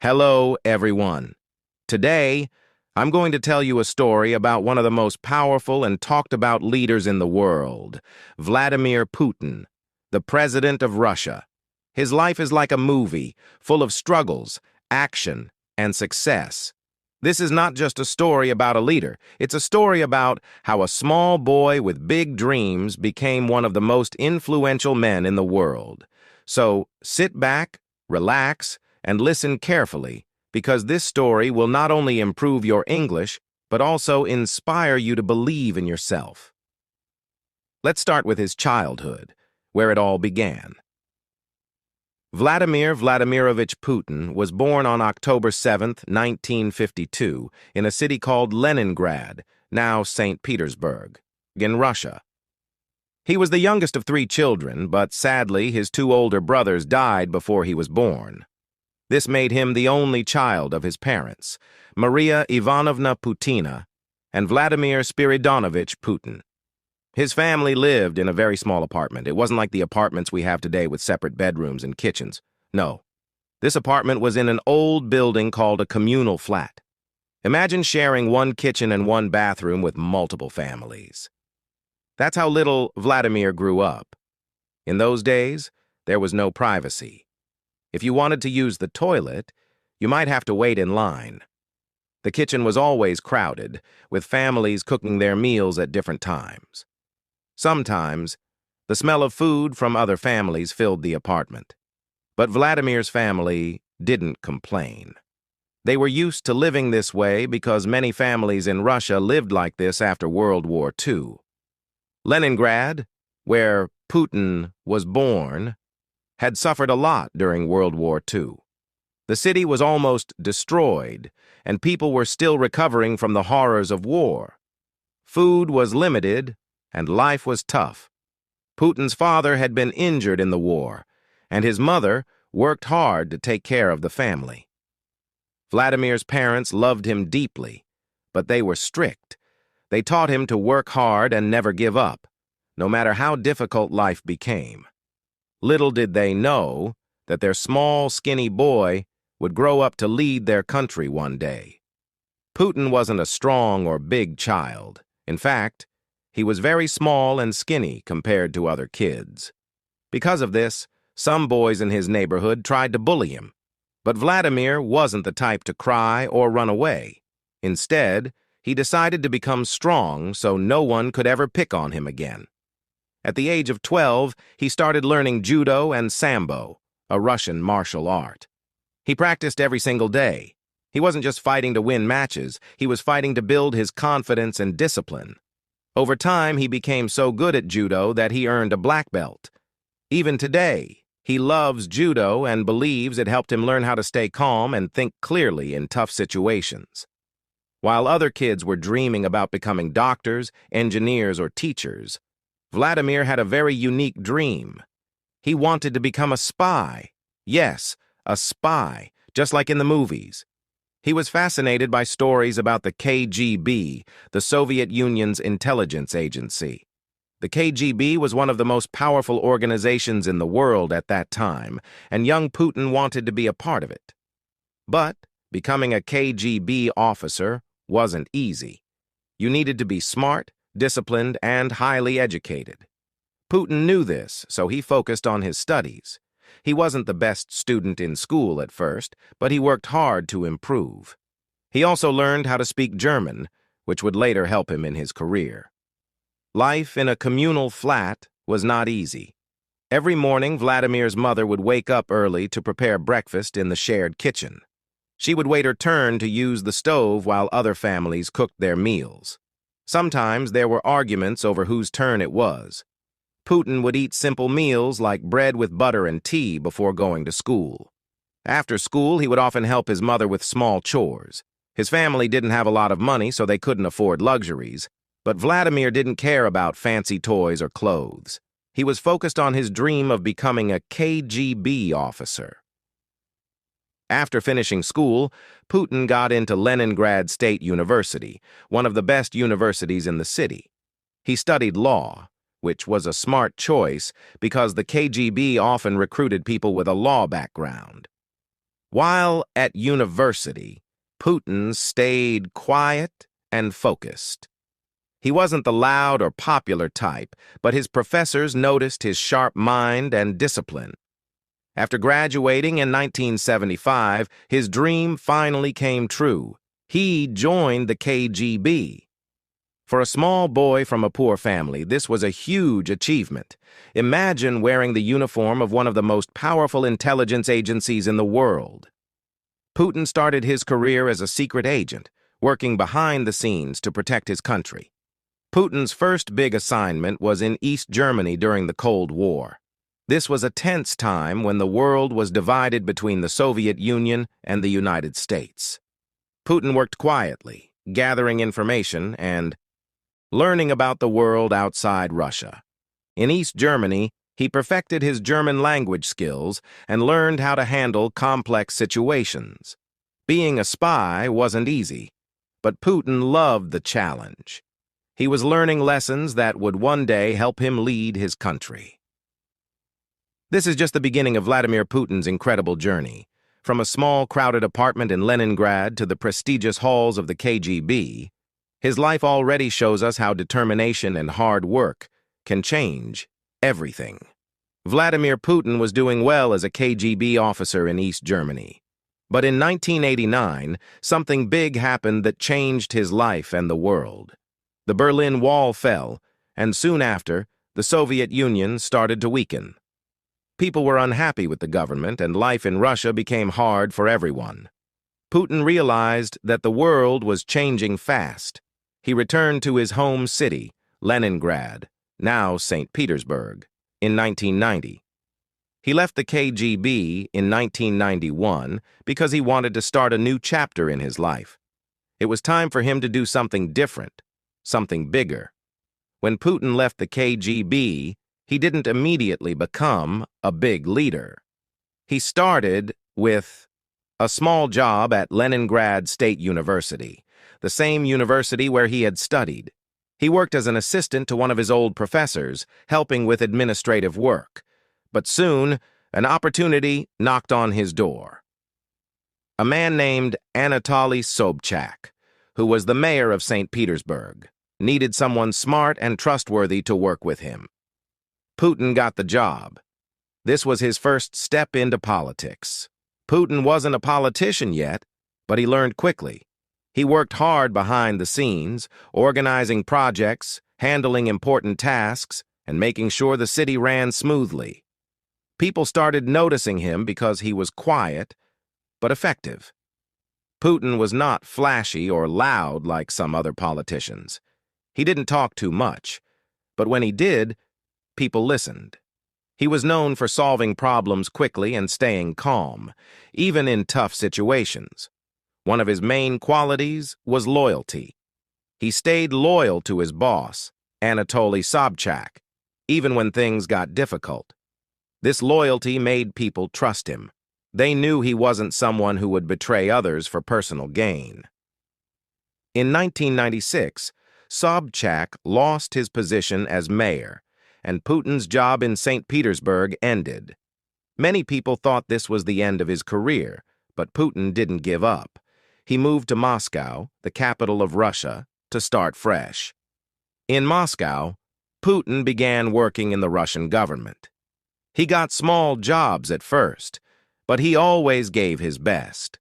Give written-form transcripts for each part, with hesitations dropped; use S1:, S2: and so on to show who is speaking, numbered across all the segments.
S1: Hello, everyone. Today, I'm going to tell you a story about one of the most powerful and talked about leaders in the world, Vladimir Putin, the president of Russia. His life is like a movie, full of struggles, action, and success. This is not just a story about a leader. It's a story about how a small boy with big dreams became one of the most influential men in the world. So sit back, relax, and listen carefully, because this story will not only improve your English, but also inspire you to believe in yourself. Let's start with his childhood, where it all began. Vladimir Vladimirovich Putin was born on October 7, 1952, in a city called Leningrad, now St. Petersburg, in Russia. He was the youngest of three children, but sadly his two older brothers died before he was born. This made him the only child of his parents, Maria Ivanovna Putina and Vladimir Spiridonovich Putin. His family lived in a very small apartment. It wasn't like the apartments we have today with separate bedrooms and kitchens. No, this apartment was in an old building called a communal flat. Imagine sharing one kitchen and one bathroom with multiple families. That's how little Vladimir grew up. In those days, there was no privacy. If you wanted to use the toilet, you might have to wait in line. The kitchen was always crowded, with families cooking their meals at different times. Sometimes, the smell of food from other families filled the apartment. But Vladimir's family didn't complain. They were used to living this way because many families in Russia lived like this after World War II. Leningrad, where Putin was born, had suffered a lot during World War II. The city was almost destroyed, and people were still recovering from the horrors of war. Food was limited, and life was tough. Putin's father had been injured in the war, and his mother worked hard to take care of the family. Vladimir's parents loved him deeply, but they were strict. They taught him to work hard and never give up, no matter how difficult life became. Little did they know that their small, skinny boy would grow up to lead their country one day. Putin wasn't a strong or big child. In fact, he was very small and skinny compared to other kids. Because of this, some boys in his neighborhood tried to bully him. But Vladimir wasn't the type to cry or run away. Instead, he decided to become strong so no one could ever pick on him again. At the age of 12, he started learning judo and sambo, a Russian martial art. He practiced every single day. He wasn't just fighting to win matches, he was fighting to build his confidence and discipline. Over time, he became so good at judo that he earned a black belt. Even today, he loves judo and believes it helped him learn how to stay calm and think clearly in tough situations. While other kids were dreaming about becoming doctors, engineers, or teachers, Vladimir had a very unique dream. He wanted to become a spy. Yes, a spy, just like in the movies. He was fascinated by stories about the KGB, the Soviet Union's intelligence agency. The KGB was one of the most powerful organizations in the world at that time, and young Putin wanted to be a part of it. But becoming a KGB officer wasn't easy. You needed to be smart, disciplined, and highly educated. Putin knew this, so he focused on his studies. He wasn't the best student in school at first, but he worked hard to improve. He also learned how to speak German, which would later help him in his career. Life in a communal flat was not easy. Every morning, Vladimir's mother would wake up early to prepare breakfast in the shared kitchen. She would wait her turn to use the stove while other families cooked their meals. Sometimes there were arguments over whose turn it was. Putin would eat simple meals like bread with butter and tea before going to school. After school, he would often help his mother with small chores. His family didn't have a lot of money, so they couldn't afford luxuries. But Vladimir didn't care about fancy toys or clothes. He was focused on his dream of becoming a KGB officer. After finishing school, Putin got into Leningrad State University, one of the best universities in the city. He studied law, which was a smart choice because the KGB often recruited people with a law background. While at university, Putin stayed quiet and focused. He wasn't the loud or popular type, but his professors noticed his sharp mind and discipline. After graduating in 1975, his dream finally came true. He joined the KGB. For a small boy from a poor family, this was a huge achievement. Imagine wearing the uniform of one of the most powerful intelligence agencies in the world. Putin started his career as a secret agent, working behind the scenes to protect his country. Putin's first big assignment was in East Germany during the Cold War. This was a tense time when the world was divided between the Soviet Union and the United States. Putin worked quietly, gathering information and learning about the world outside Russia. In East Germany, he perfected his German language skills and learned how to handle complex situations. Being a spy wasn't easy, but Putin loved the challenge. He was learning lessons that would one day help him lead his country. This is just the beginning of Vladimir Putin's incredible journey. From a small, crowded apartment in Leningrad to the prestigious halls of the KGB, his life already shows us how determination and hard work can change everything. Vladimir Putin was doing well as a KGB officer in East Germany. But in 1989, something big happened that changed his life and the world. The Berlin Wall fell, and soon after, the Soviet Union started to weaken. People were unhappy with the government, and life in Russia became hard for everyone. Putin realized that the world was changing fast. He returned to his home city, Leningrad, now St. Petersburg, in 1990. He left the KGB in 1991 because he wanted to start a new chapter in his life. It was time for him to do something different, something bigger. When Putin left the KGB, he didn't immediately become a big leader. He started with a small job at Leningrad State University, the same university where he had studied. He worked as an assistant to one of his old professors, helping with administrative work. But soon, an opportunity knocked on his door. A man named Anatoly Sobchak, who was the mayor of St. Petersburg, needed someone smart and trustworthy to work with him. Putin got the job. This was his first step into politics. Putin wasn't a politician yet, but he learned quickly. He worked hard behind the scenes, organizing projects, handling important tasks, and making sure the city ran smoothly. People started noticing him because he was quiet, but effective. Putin was not flashy or loud like some other politicians. He didn't talk too much, but when he did, people listened. He was known for solving problems quickly and staying calm, even in tough situations. One of his main qualities was loyalty. He stayed loyal to his boss, Anatoly Sobchak, even when things got difficult. This loyalty made people trust him. They knew he wasn't someone who would betray others for personal gain. In 1996, Sobchak lost his position as mayor, and Putin's job in St. Petersburg ended. Many people thought this was the end of his career, but Putin didn't give up. He moved to Moscow, the capital of Russia, to start fresh. In Moscow, Putin began working in the Russian government. He got small jobs at first, but he always gave his best.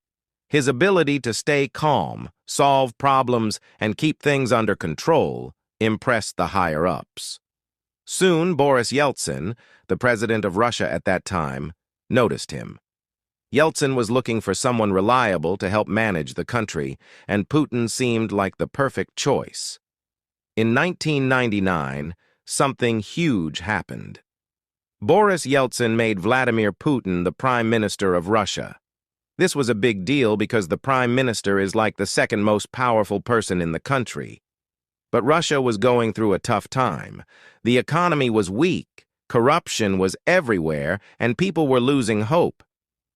S1: His ability to stay calm, solve problems, and keep things under control impressed the higher-ups. Soon, Boris Yeltsin, the president of Russia at that time, noticed him. Yeltsin was looking for someone reliable to help manage the country, and Putin seemed like the perfect choice. In 1999, something huge happened. Boris Yeltsin made Vladimir Putin the Prime Minister of Russia. This was a big deal because the Prime Minister is like the second most powerful person in the country. But Russia was going through a tough time. The economy was weak, corruption was everywhere, and people were losing hope.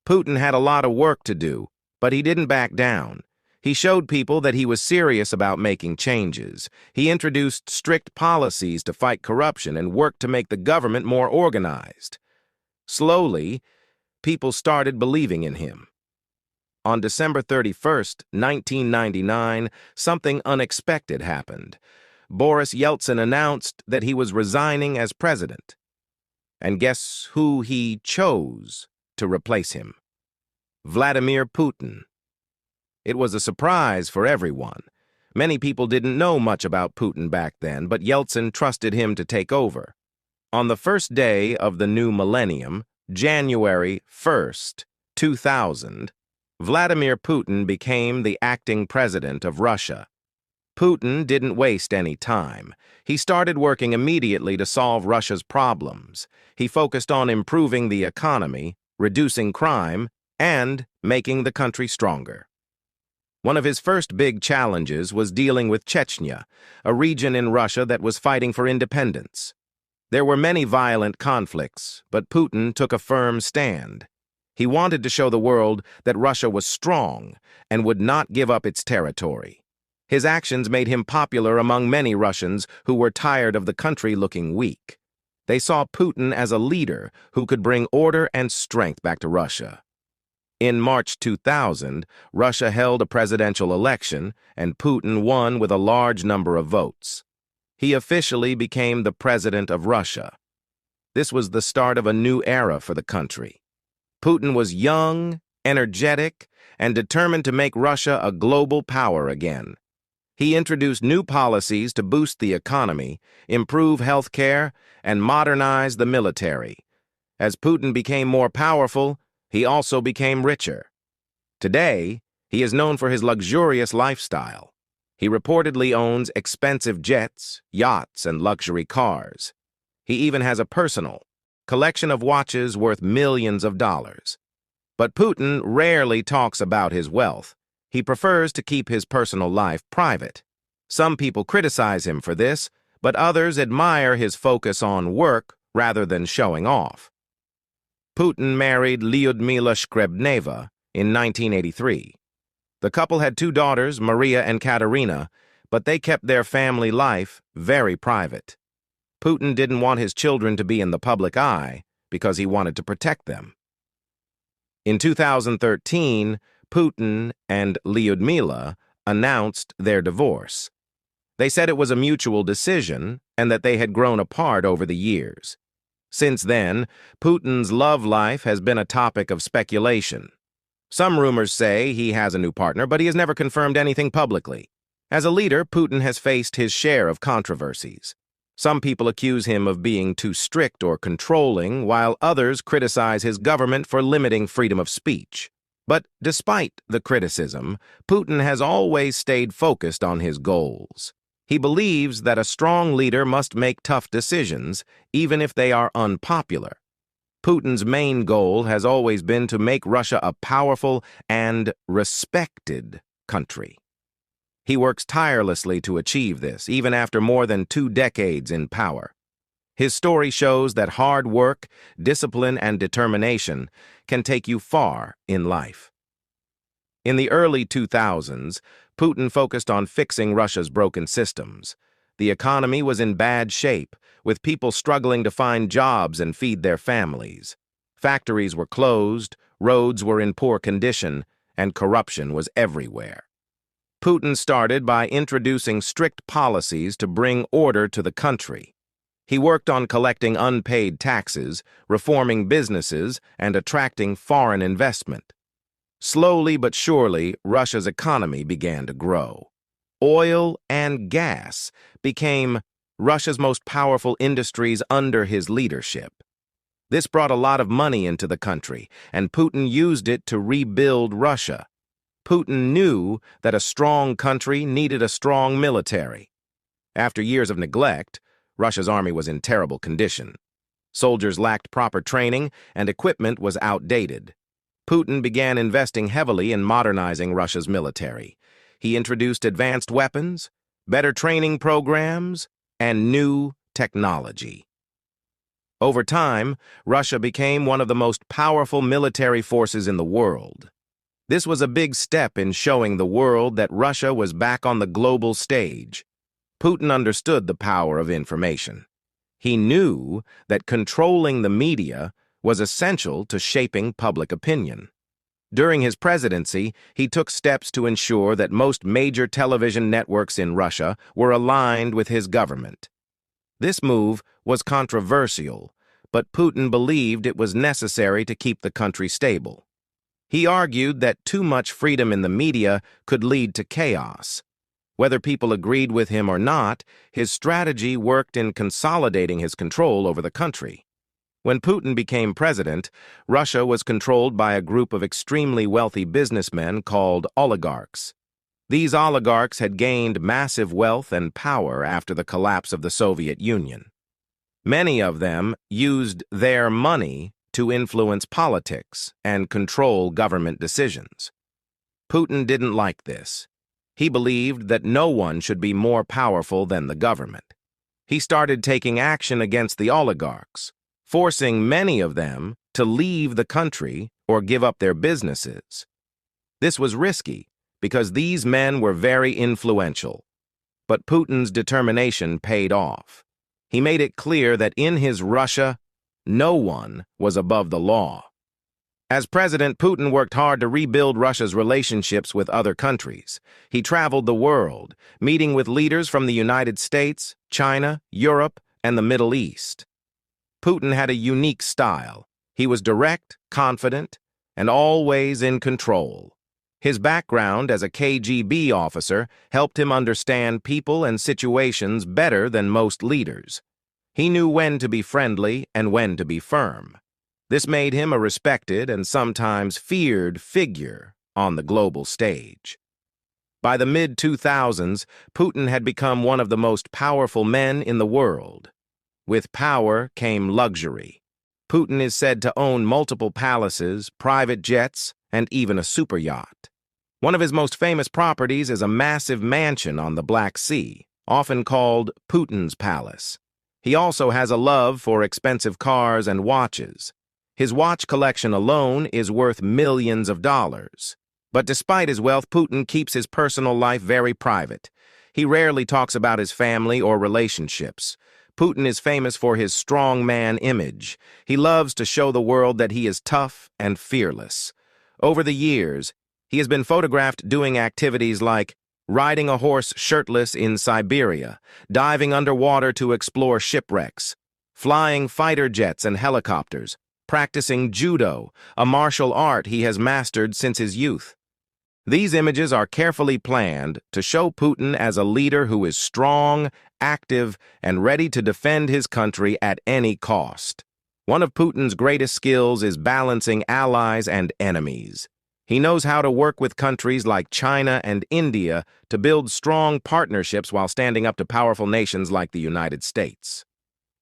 S1: Putin had a lot of work to do, but he didn't back down. He showed people that he was serious about making changes. He introduced strict policies to fight corruption and worked to make the government more organized. Slowly, people started believing in him. On December 31st, 1999, something unexpected happened. Boris Yeltsin announced that he was resigning as president. And guess who he chose to replace him? Vladimir Putin. It was a surprise for everyone. Many people didn't know much about Putin back then, but Yeltsin trusted him to take over. On the first day of the new millennium, January 1st, 2000, Vladimir Putin became the acting president of Russia. Putin didn't waste any time. He started working immediately to solve Russia's problems. He focused on improving the economy, reducing crime, and making the country stronger. One of his first big challenges was dealing with Chechnya, a region in Russia that was fighting for independence. There were many violent conflicts, but Putin took a firm stand. He wanted to show the world that Russia was strong and would not give up its territory. His actions made him popular among many Russians who were tired of the country looking weak. They saw Putin as a leader who could bring order and strength back to Russia. In March 2000, Russia held a presidential election, and Putin won with a large number of votes. He officially became the president of Russia. This was the start of a new era for the country. Putin was young, energetic, and determined to make Russia a global power again. He introduced new policies to boost the economy, improve health care, and modernize the military. As Putin became more powerful, he also became richer. Today, he is known for his luxurious lifestyle. He reportedly owns expensive jets, yachts, and luxury cars. He even has a personal collection of watches worth millions of dollars. But Putin rarely talks about his wealth. He prefers to keep his personal life private. Some people criticize him for this, but others admire his focus on work rather than showing off. Putin married Lyudmila Shkrebneva in 1983. The couple had two daughters, Maria and Katerina, but they kept their family life very private. Putin didn't want his children to be in the public eye because he wanted to protect them. In 2013, Putin and Lyudmila announced their divorce. They said it was a mutual decision and that they had grown apart over the years. Since then, Putin's love life has been a topic of speculation. Some rumors say he has a new partner, but he has never confirmed anything publicly. As a leader, Putin has faced his share of controversies. Some people accuse him of being too strict or controlling, while others criticize his government for limiting freedom of speech. But despite the criticism, Putin has always stayed focused on his goals. He believes that a strong leader must make tough decisions, even if they are unpopular. Putin's main goal has always been to make Russia a powerful and respected country. He works tirelessly to achieve this, even after more than 2 decades in power. His story shows that hard work, discipline, and determination can take you far in life. In the early 2000s, Putin focused on fixing Russia's broken systems. The economy was in bad shape, with people struggling to find jobs and feed their families. Factories were closed, roads were in poor condition, and corruption was everywhere. Putin started by introducing strict policies to bring order to the country. He worked on collecting unpaid taxes, reforming businesses, and attracting foreign investment. Slowly but surely, Russia's economy began to grow. Oil and gas became Russia's most powerful industries under his leadership. This brought a lot of money into the country, and Putin used it to rebuild Russia. Putin knew that a strong country needed a strong military. After years of neglect, Russia's army was in terrible condition. Soldiers lacked proper training, and equipment was outdated. Putin began investing heavily in modernizing Russia's military. He introduced advanced weapons, better training programs, and new technology. Over time, Russia became one of the most powerful military forces in the world. This was a big step in showing the world that Russia was back on the global stage. Putin understood the power of information. He knew that controlling the media was essential to shaping public opinion. During his presidency, he took steps to ensure that most major television networks in Russia were aligned with his government. This move was controversial, but Putin believed it was necessary to keep the country stable. He argued that too much freedom in the media could lead to chaos. Whether people agreed with him or not, his strategy worked in consolidating his control over the country. When Putin became president, Russia was controlled by a group of extremely wealthy businessmen called oligarchs. These oligarchs had gained massive wealth and power after the collapse of the Soviet Union. Many of them used their money to influence politics and control government decisions. Putin didn't like this. He believed that no one should be more powerful than the government. He started taking action against the oligarchs, forcing many of them to leave the country or give up their businesses. This was risky because these men were very influential. But Putin's determination paid off. He made it clear that in his Russia, no one was above the law. As president, Putin worked hard to rebuild Russia's relationships with other countries. He traveled the world, meeting with leaders from the United States, China, Europe, and the Middle East. Putin had a unique style. He was direct, confident, and always in control. His background as a KGB officer helped him understand people and situations better than most leaders. He knew when to be friendly and when to be firm. This made him a respected and sometimes feared figure on the global stage. By the mid-2000s, Putin had become one of the most powerful men in the world. With power came luxury. Putin is said to own multiple palaces, private jets, and even a superyacht. One of his most famous properties is a massive mansion on the Black Sea, often called Putin's Palace. He also has a love for expensive cars and watches. His watch collection alone is worth millions of dollars. But despite his wealth, Putin keeps his personal life very private. He rarely talks about his family or relationships. Putin is famous for his strongman image. He loves to show the world that he is tough and fearless. Over the years, he has been photographed doing activities like riding a horse shirtless in Siberia, diving underwater to explore shipwrecks, flying fighter jets and helicopters, practicing judo, a martial art he has mastered since his youth. These images are carefully planned to show Putin as a leader who is strong, active, and ready to defend his country at any cost. One of Putin's greatest skills is balancing allies and enemies. He knows how to work with countries like China and India to build strong partnerships while standing up to powerful nations like the United States.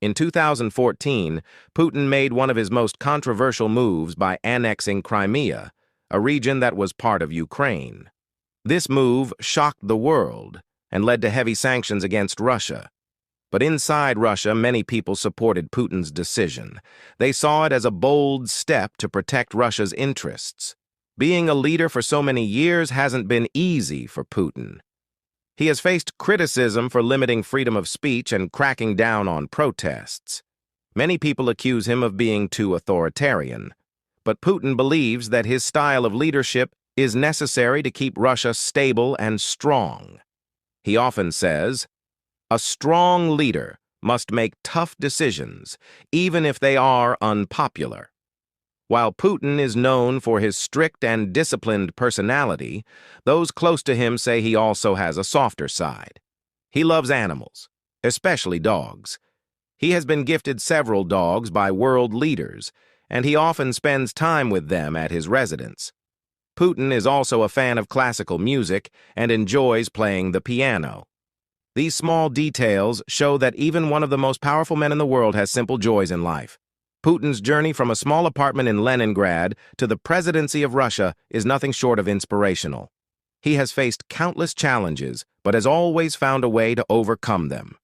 S1: In 2014, Putin made one of his most controversial moves by annexing Crimea, a region that was part of Ukraine. This move shocked the world and led to heavy sanctions against Russia. But inside Russia, many people supported Putin's decision. They saw it as a bold step to protect Russia's interests. Being a leader for so many years hasn't been easy for Putin. He has faced criticism for limiting freedom of speech and cracking down on protests. Many people accuse him of being too authoritarian. But Putin believes that his style of leadership is necessary to keep Russia stable and strong. He often says, "A strong leader must make tough decisions, even if they are unpopular." While Putin is known for his strict and disciplined personality, those close to him say he also has a softer side. He loves animals, especially dogs. He has been gifted several dogs by world leaders, and he often spends time with them at his residence. Putin is also a fan of classical music and enjoys playing the piano. These small details show that even one of the most powerful men in the world has simple joys in life. Putin's journey from a small apartment in Leningrad to the presidency of Russia is nothing short of inspirational. He has faced countless challenges, but has always found a way to overcome them.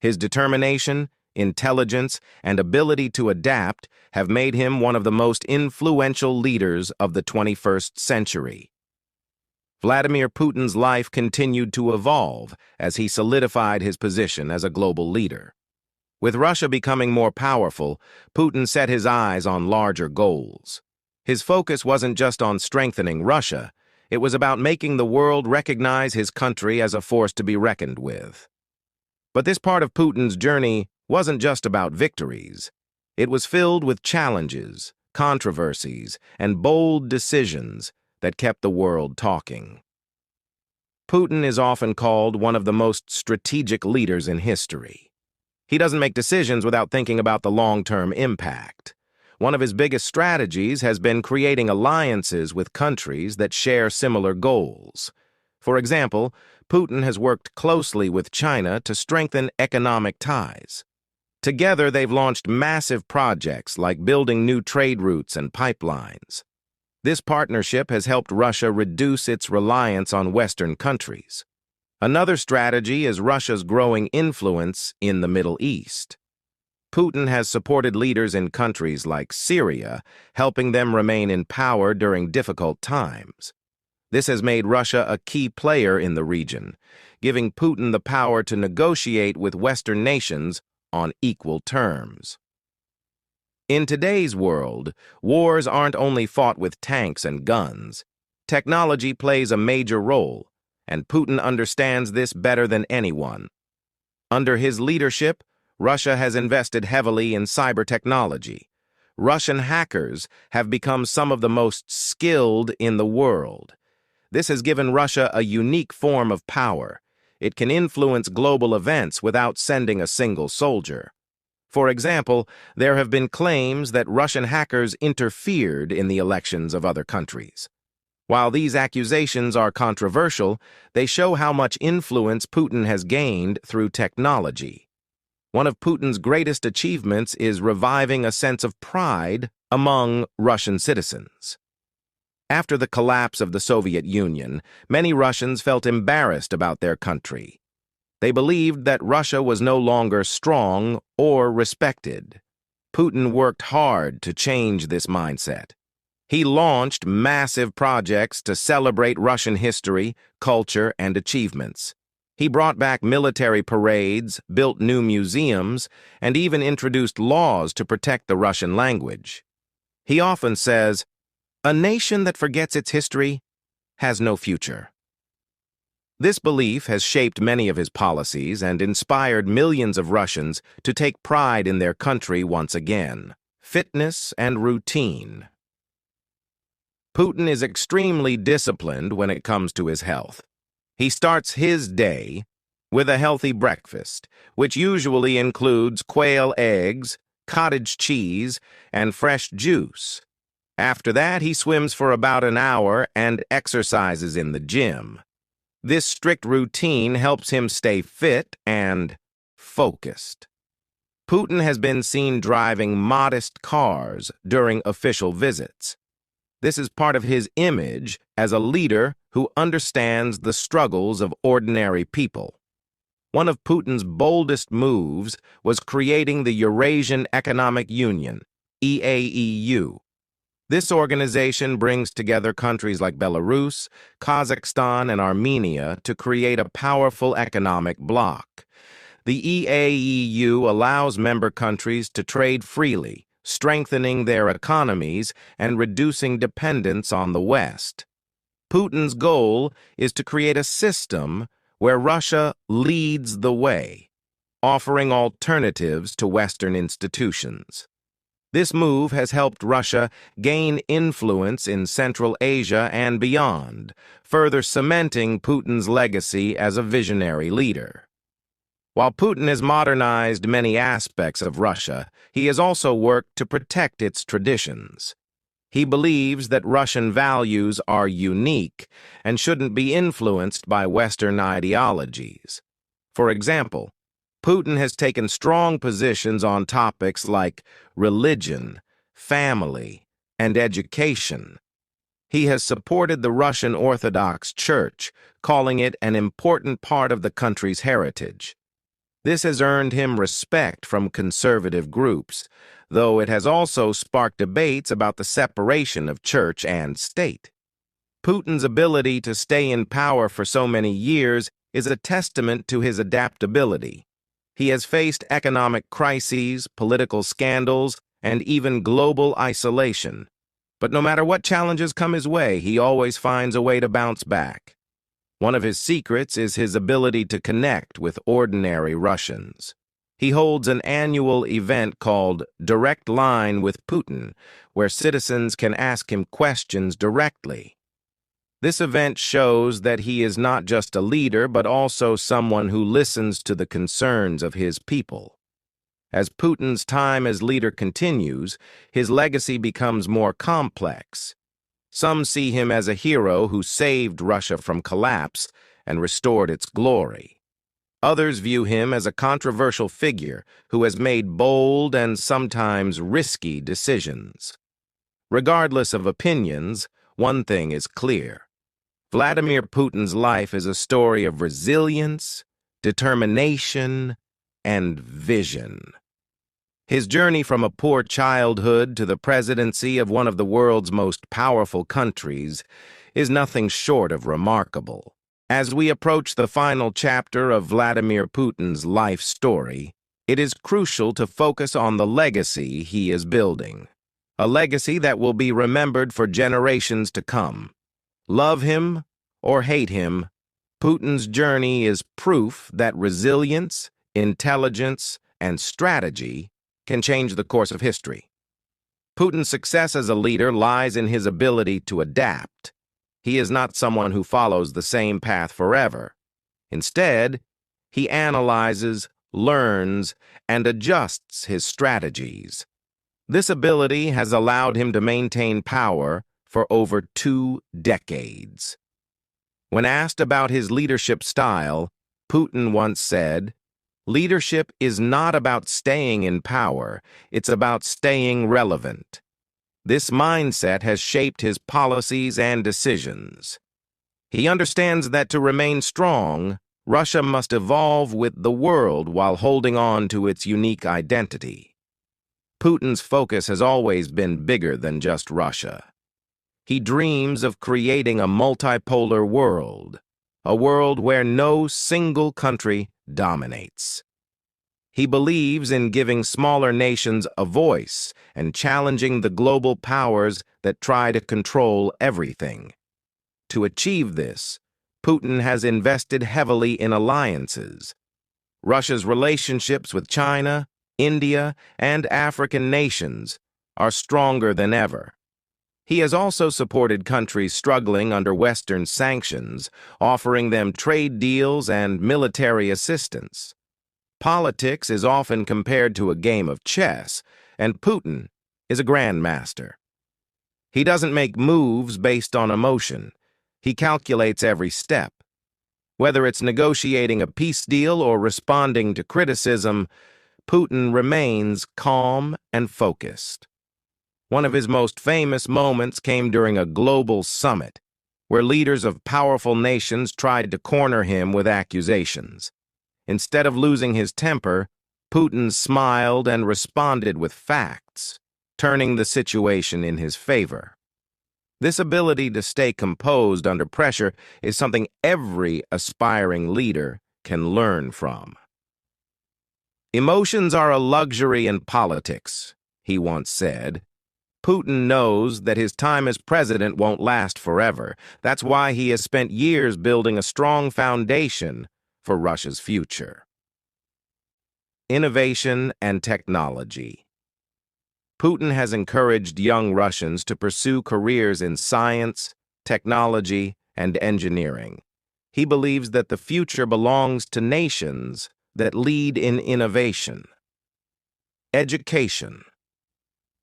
S1: His determination, intelligence, and ability to adapt have made him one of the most influential leaders of the 21st century. Vladimir Putin's life continued to evolve as he solidified his position as a global leader. With Russia becoming more powerful, Putin set his eyes on larger goals. His focus wasn't just on strengthening Russia, it was about making the world recognize his country as a force to be reckoned with. But this part of Putin's journey wasn't just about victories. It was filled with challenges, controversies, and bold decisions that kept the world talking. Putin is often called one of the most strategic leaders in history. He doesn't make decisions without thinking about the long-term impact. One of his biggest strategies has been creating alliances with countries that share similar goals. For example, Putin has worked closely with China to strengthen economic ties. Together, they've launched massive projects like building new trade routes and pipelines. This partnership has helped Russia reduce its reliance on Western countries. Another strategy is Russia's growing influence in the Middle East. Putin has supported leaders in countries like Syria, helping them remain in power during difficult times. This has made Russia a key player in the region, giving Putin the power to negotiate with Western nations on equal terms. In today's world, wars aren't only fought with tanks and guns. Technology plays a major role, and Putin understands this better than anyone. Under his leadership, Russia has invested heavily in cyber technology. Russian hackers have become some of the most skilled in the world. This has given Russia a unique form of power. It can influence global events without sending a single soldier. For example, there have been claims that Russian hackers interfered in the elections of other countries. While these accusations are controversial, they show how much influence Putin has gained through technology. One of Putin's greatest achievements is reviving a sense of pride among Russian citizens. After the collapse of the Soviet Union, many Russians felt embarrassed about their country. They believed that Russia was no longer strong or respected. Putin worked hard to change this mindset. He launched massive projects to celebrate Russian history, culture, and achievements. He brought back military parades, built new museums, and even introduced laws to protect the Russian language. He often says, "A nation that forgets its history has no future." This belief has shaped many of his policies and inspired millions of Russians to take pride in their country once again. Fitness and routine. Putin is extremely disciplined when it comes to his health. He starts his day with a healthy breakfast, which usually includes quail eggs, cottage cheese, and fresh juice. After that, he swims for about an hour and exercises in the gym. This strict routine helps him stay fit and focused. Putin has been seen driving modest cars during official visits. This is part of his image as a leader who understands the struggles of ordinary people. One of Putin's boldest moves was creating the Eurasian Economic Union, EAEU. This organization brings together countries like Belarus, Kazakhstan, and Armenia to create a powerful economic bloc. The EAEU allows member countries to trade freely, strengthening their economies and reducing dependence on the West. Putin's goal is to create a system where Russia leads the way, offering alternatives to Western institutions. This move has helped Russia gain influence in Central Asia and beyond, further cementing Putin's legacy as a visionary leader. While Putin has modernized many aspects of Russia, he has also worked to protect its traditions. He believes that Russian values are unique and shouldn't be influenced by Western ideologies. For example, Putin has taken strong positions on topics like religion, family, and education. He has supported the Russian Orthodox Church, calling it an important part of the country's heritage. This has earned him respect from conservative groups, though it has also sparked debates about the separation of church and state. Putin's ability to stay in power for so many years is a testament to his adaptability. He has faced economic crises, political scandals, and even global isolation. But no matter what challenges come his way, he always finds a way to bounce back. One of his secrets is his ability to connect with ordinary Russians. He holds an annual event called Direct Line with Putin, where citizens can ask him questions directly. This event shows that he is not just a leader, but also someone who listens to the concerns of his people. As Putin's time as leader continues, his legacy becomes more complex. Some see him as a hero who saved Russia from collapse and restored its glory. Others view him as a controversial figure who has made bold and sometimes risky decisions. Regardless of opinions, one thing is clear. Vladimir Putin's life is a story of resilience, determination, and vision. His journey from a poor childhood to the presidency of one of the world's most powerful countries is nothing short of remarkable. As we approach the final chapter of Vladimir Putin's life story, it is crucial to focus on the legacy he is building. A legacy that will be remembered for generations to come. Love him or hate him, Putin's journey is proof that resilience, intelligence, and strategy can change the course of history. Putin's success as a leader lies in his ability to adapt. He is not someone who follows the same path forever. Instead, he analyzes, learns, and adjusts his strategies. This ability has allowed him to maintain power for over 2 decades. When asked about his leadership style, Putin once said, "Leadership is not about staying in power, it's about staying relevant." This mindset has shaped his policies and decisions. He understands that to remain strong, Russia must evolve with the world while holding on to its unique identity. Putin's focus has always been bigger than just Russia. He dreams of creating a multipolar world, a world where no single country dominates. He believes in giving smaller nations a voice and challenging the global powers that try to control everything. To achieve this, Putin has invested heavily in alliances. Russia's relationships with China, India, and African nations are stronger than ever. He has also supported countries struggling under Western sanctions, offering them trade deals and military assistance. Politics is often compared to a game of chess, and Putin is a grandmaster. He doesn't make moves based on emotion. He calculates every step. Whether it's negotiating a peace deal or responding to criticism, Putin remains calm and focused. One of his most famous moments came during a global summit, where leaders of powerful nations tried to corner him with accusations. Instead of losing his temper, Putin smiled and responded with facts, turning the situation in his favor. This ability to stay composed under pressure is something every aspiring leader can learn from. "Emotions are a luxury in politics," he once said. Putin knows that his time as president won't last forever. That's why he has spent years building a strong foundation for Russia's future. Innovation and technology. Putin has encouraged young Russians to pursue careers in science, technology, and engineering. He believes that the future belongs to nations that lead in innovation. Education.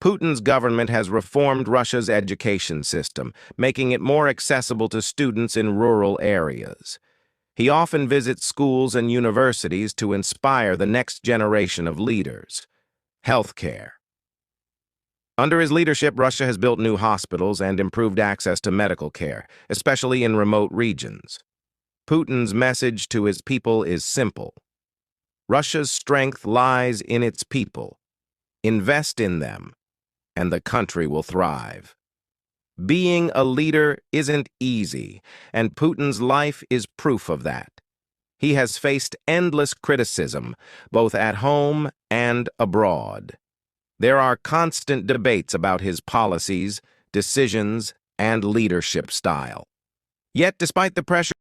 S1: Putin's government has reformed Russia's education system, making it more accessible to students in rural areas. He often visits schools and universities to inspire the next generation of leaders. Healthcare. Under his leadership, Russia has built new hospitals and improved access to medical care, especially in remote regions. Putin's message to his people is simple. Russia's strength lies in its people. Invest in them, and the country will thrive. Being a leader isn't easy, and Putin's life is proof of that. He has faced endless criticism, both at home and abroad. There are constant debates about his policies, decisions, and leadership style. Yet, despite the pressure